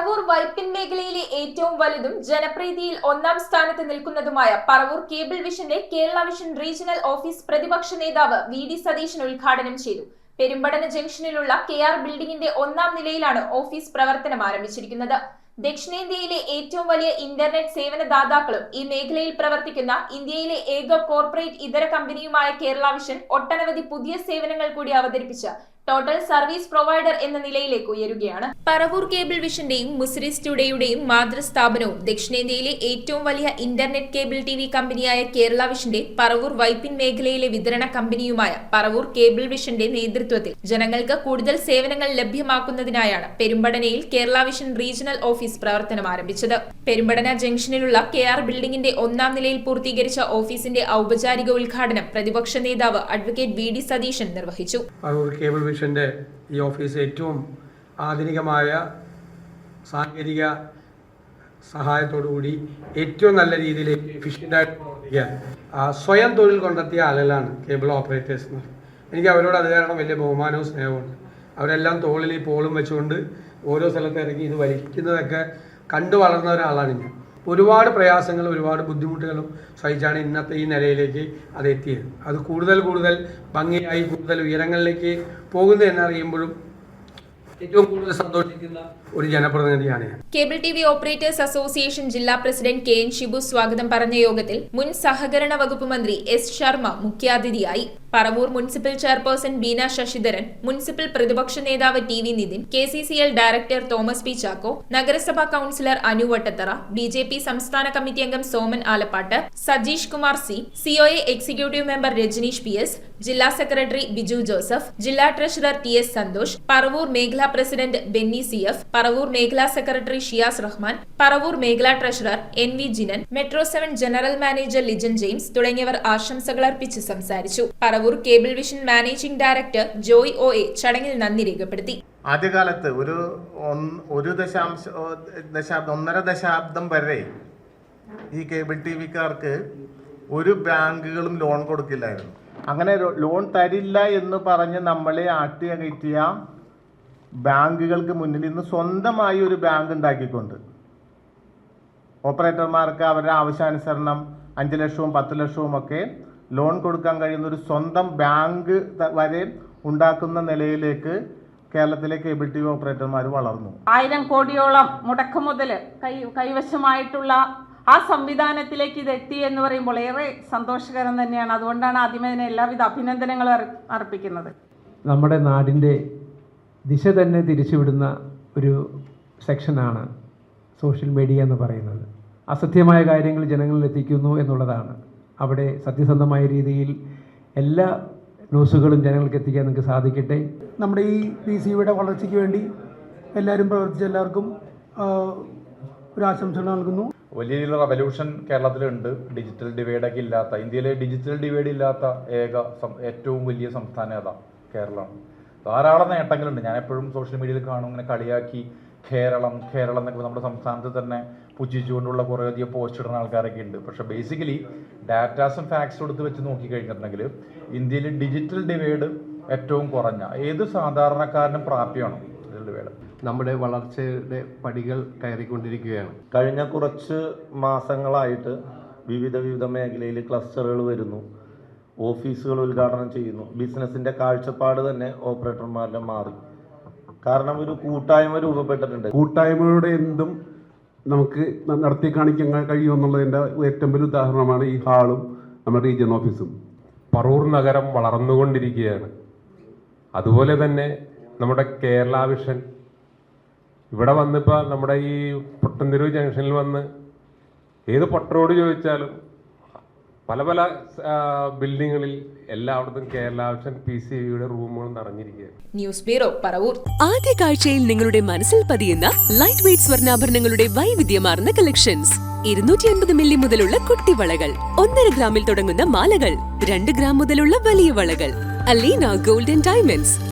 പറവൂർ വൈപ്പിൻ മേഖലയിലെ ഏറ്റവും വലുതും ജനപ്രീതിയിൽ ഒന്നാം സ്ഥാനത്ത് നിൽക്കുന്നതുമായ പറവൂർ കേബിൾ വിഷന്റെ കേരള വിഷൻ റീജിയണൽ ഓഫീസ് പ്രതിപക്ഷ നേതാവ് വി.ഡി. സതീശൻ ഉദ്ഘാടനം ചെയ്തു. പെരുമ്പടന ജംഗ്ഷനിലുള്ള കെ.ആർ. ബിൽഡിംഗിന്റെ ഒന്നാം നിലയിലാണ് ഓഫീസ് പ്രവർത്തനം ആരംഭിച്ചിരിക്കുന്നത്. ദക്ഷിണേന്ത്യയിലെ ഏറ്റവും വലിയ ഇന്റർനെറ്റ് സേവനദാതാക്കളും ഈ മേഖലയിൽ പ്രവർത്തിക്കുന്ന ഇന്ത്യയിലെ ഏക കോർപ്പറേറ്റ് ഇതര കമ്പനിയുമായ കേരള വിഷൻ ഒട്ടനവധി പുതിയ സേവനങ്ങൾ കൂടി അവതരിപ്പിച്ച ടോട്ടൽ സർവീസ് പ്രൊവൈഡർ എന്ന നിലയിലേക്ക് ഉയരുകയാണ്. പറവൂർ കേബിൾ വിഷന്റെയും മുസിരിസ് ടുഡേയുടെയും മാതൃസ്ഥാപനവും ദക്ഷിണേന്ത്യയിലെ ഏറ്റവും വലിയ ഇന്റർനെറ്റ് കേബിൾ ടി.വി. കമ്പനിയായ കേരള വിഷന്റെ പറവൂർ വൈപ്പിൻ മേഖലയിലെ വിതരണ കമ്പനിയുമായ പറവൂർ കേബിൾ വിഷന്റെ നേതൃത്വത്തിൽ ജനങ്ങൾക്ക് കൂടുതൽ സേവനങ്ങൾ ലഭ്യമാക്കുന്നതിനായാണ് പെരുമ്പടനയിൽ കേരള വിഷൻ റീജിയണൽ ഓഫീസ് പ്രവർത്തനം ആരംഭിച്ചത്. പെരുമ്പടന ജംഗ്ഷനിലുള്ള കെ.ആർ. ബിൽഡിംഗിന്റെ ഒന്നാം നിലയിൽ പൂർത്തീകരിച്ച ഓഫീസിന്റെ ഔപചാരിക ഉദ്ഘാടനം പ്രതിപക്ഷ നേതാവ് അഡ്വക്കേറ്റ് വി.ഡി. സതീശൻ നിർവഹിച്ചു. ഈ ഓഫീസ് ഏറ്റവും ആധുനികമായ സാങ്കേതിക സഹായത്തോടുകൂടി ഏറ്റവും നല്ല രീതിയിൽ എഫിഷ്യൻ്റായിട്ട് പ്രവർത്തിക്കാൻ സ്വയം തൊഴിൽ കണ്ടെത്തിയ ആളുകളാണ് കേബിൾ ഓപ്പറേറ്റേഴ്സ് എന്ന്. എനിക്ക് അവരോട് അത് കാരണം വലിയ ബഹുമാനവും സ്നേഹമുണ്ട്. അവരെല്ലാം തോളിൽ ഈ പോളും വെച്ചുകൊണ്ട് ഓരോ സ്ഥലത്ത് ഇറങ്ങി ഇത് വലിക്കുന്നതൊക്കെ കണ്ടു വളർന്ന ഒരാളാണ് ഞാൻ. ഒരുപാട് പ്രയാസങ്ങളും ഒരുപാട് ബുദ്ധിമുട്ടുകളും സഹിച്ചാണ് ഇന്നത്തെ ഈ നിലയിലേക്ക് അത് എത്തിയത്. അത് കൂടുതൽ ഭംഗിയായി കൂടുതൽ ഉയരങ്ങളിലേക്ക് പോകുന്നത് എന്നറിയുമ്പോഴും ഏറ്റവും കൂടുതൽ സന്തോഷിക്കുന്ന ഒരു ജനപ്രതിനിധിയാണ് ഞാൻ. Cable TV. ഓപ്പറേറ്റേഴ്സ് അസോസിയേഷൻ ജില്ലാ പ്രസിഡന്റ് കെ.എൻ. ഷിബു സ്വാഗതം പറഞ്ഞ യോഗത്തിൽ മുൻ സഹകരണ വകുപ്പ് മന്ത്രി എസ്. ശർമ്മ മുഖ്യാതിഥിയായി. Paravur municipal chairperson Beena Sasidharan, municipal പ്രതിപക്ഷ നേതാവ് TV. Nithin, KCCL director Thomas P. Chacko, നഗരസഭാ കൌൺസിലർ അനു വട്ടത്തറ, ബി.ജെ.പി. സംസ്ഥാന കമ്മിറ്റി അംഗം Soman Alappat, Sajeesh Kumar C, COA executive member Rajaneesh PS, ജില്ലാ സെക്രട്ടറി ബിജു ജോസഫ്, ജില്ലാ ട്രഷറർ ടി.എസ്. സന്തോഷ്, പറവൂർ മേഖലാ പ്രസിഡന്റ് ബെന്നി സി.എഫ്, പറവൂർ മേഖലാ സെക്രട്ടറി ഷിയാസ് റഹ്മാൻ, പറവൂർ മേഖലാ treasurer NV. Jinan, metro 7 general manager Lijan James തുടങ്ങിയവർ ആശംസകൾ അർപ്പിച്ച് സംസാരിച്ചു. Paravur cable vision managing director Joy OA ചടങ്ങിൽ നന്ദി രേഖപ്പെടുത്തി. ആദ്യകാലത്ത് ഒന്നര ദശാബ്ദം വരെ ഈ കേബിൾ ടി വിക്കാർക്ക് ഒരു ബാങ്കുകളും ലോൺ കൊടുക്കില്ലായിരുന്നു. അങ്ങനെ ലോൺ തരില്ല എന്ന് പറഞ്ഞ് നമ്മളെ ആട്ടിയകറ്റിയ ബാങ്കുകൾക്ക് മുന്നിൽ ഇന്ന് സ്വന്തമായി ഒരു ബാങ്ക് ഉണ്ടാക്കിക്കൊണ്ട് ഓപ്പറേറ്റർമാർക്ക് അവരുടെ ആവശ്യാനുസരണം 5 ലക്ഷവും 10 ലക്ഷവും ഒക്കെ ലോൺ കൊടുക്കാൻ കഴിയുന്ന ഒരു സ്വന്തം ബാങ്ക് വരെ ഉണ്ടാക്കുന്ന നിലയിലേക്ക് കേരളത്തിലെ കേബിൾ ടി വി ഓപ്പറേറ്റർമാർ വളർന്നു. 1000 കോടിയോളം മുടക്കുമുതൽ കൈവശമായിട്ടുള്ള ആ സംവിധാനത്തിലേക്ക് ഇത് എത്തി എന്ന് പറയുമ്പോൾ ഏറെ സന്തോഷകരം തന്നെയാണ്. അതുകൊണ്ടാണ് ആദ്യമേ തന്നെ എല്ലാവിധ അഭിനന്ദനങ്ങളും അർപ്പിക്കുന്നത്. നമ്മുടെ നാടിൻ്റെ ദിശ തന്നെ തിരിച്ചുവിടുന്ന ഒരു സെക്ഷനാണ് സോഷ്യൽ മീഡിയ എന്ന് പറയുന്നത്. അസത്യമായ കാര്യങ്ങൾ ജനങ്ങളിൽ എത്തിക്കുന്നു എന്നുള്ളതാണ്. അവിടെ സത്യസന്ധമായ രീതിയിൽ എല്ലാ ന്യൂസുകളും ജനങ്ങൾക്ക് എത്തിക്കാൻ നിങ്ങൾക്ക് സാധിക്കട്ടെ. നമ്മുടെ ഈ PCBയുടെ വളർച്ചയ്ക്ക് വേണ്ടി എല്ലാവരും പ്രവർത്തിച്ച എല്ലാവർക്കും ഒരു ആശംസകൾ നൽകുന്നു. വലിയ രീതിയിലുള്ള റെവല്യൂഷൻ കേരളത്തിലുണ്ട്. ഡിജിറ്റൽ ഡിവൈഡൊക്കെ ഇല്ലാത്ത, ഇന്ത്യയിലെ ഡിജിറ്റൽ ഡിവൈഡ് ഇല്ലാത്ത ഏറ്റവും വലിയ സംസ്ഥാനം അതാണ് കേരളമാണ്. ധാരാളം നേട്ടങ്ങളുണ്ട്. ഞാൻ എപ്പോഴും സോഷ്യൽ മീഡിയയിൽ കാണും, ഇങ്ങനെ കളിയാക്കി കേരളം എന്നൊക്കെ നമ്മുടെ സംസ്ഥാനത്ത് തന്നെ പുച്ഛിച്ചുകൊണ്ടുള്ള കുറേയധികം പോസ്റ്റ് ഇടുന്ന ആൾക്കാരൊക്കെ ഉണ്ട്. പക്ഷെ ബേസിക്കലി ഡാറ്റാസും ഫാക്ട്സും എടുത്ത് വെച്ച് നോക്കിക്കഴിഞ്ഞിട്ടുണ്ടെങ്കിൽ ഇന്ത്യയിൽ ഡിജിറ്റൽ ഡിവൈഡ് ഏറ്റവും കുറഞ്ഞ ഏത് സാധാരണക്കാരനും പ്രാപ്യമാണ് ഡിജിറ്റൽ ഡിവൈഡ്. നമ്മുടെ വളർച്ചയുടെ പടികൾ കയറിക്കൊണ്ടിരിക്കുകയാണ്. കഴിഞ്ഞ കുറച്ച് മാസങ്ങളായിട്ട് വിവിധ മേഖലയിൽ ക്ലസ്റ്ററുകൾ വരുന്നു, ഓഫീസുകൾ ഉദ്ഘാടനം ചെയ്യുന്നു. ബിസിനസിൻ്റെ കാഴ്ചപ്പാട് തന്നെ ഓപ്പറേറ്റർമാരുടെ മാറി. കാരണം ഒരു കൂട്ടായ്മ രൂപപ്പെട്ടിട്ടുണ്ട്. കൂട്ടായ്മയുടെ എന്തും നമുക്ക് നടത്തി കാണിക്കാൻ കഴിയുമെന്നുള്ളതിൻ്റെ ഏറ്റവും വലിയ ഉദാഹരണമാണ് ഈ ഹാളും നമ്മുടെ റീജിയൻ ഓഫീസും. പറവൂർ നഗരം വളർന്നുകൊണ്ടിരിക്കുകയാണ്. അതുപോലെ തന്നെ നമ്മുടെ കേരള വിഷൻ ഇവിടെ വന്നിപ്പോൾ നമ്മുടെ ഈ പൊട്ടന്തിരൂർ ജംഗ്ഷനിൽ വന്ന് ഏത് പൊട്ടറോട് ചോദിച്ചാലും പല ബിൽഡിങ്ങുകളിൽ എല്ലായിടത്തും കേരള വിഷൻ PCBയുടെ റൂമുകൾ നിറഞ്ഞിരിക്കുകയാണ്. News bureau Paravur. ആദ്യ കാഴ്ചയിൽ നിങ്ങളുടെ മനസ്സിൽ പതിയുന്ന ലൈറ്റ് വെയ്റ്റ് സ്വർണ്ണാഭരണങ്ങളുടെ വൈവിധ്യമാർന്ന കളക്ഷൻസ്. 250 മില്ലി മുതലുള്ള കുട്ടിവളകൾ, 1.5 ഗ്രാമിൽ തുടങ്ങുന്ന മാലകൾ, 2 ഗ്രാം മുതലുള്ള വലിയ വളകൾ. Aleena golden diamonds.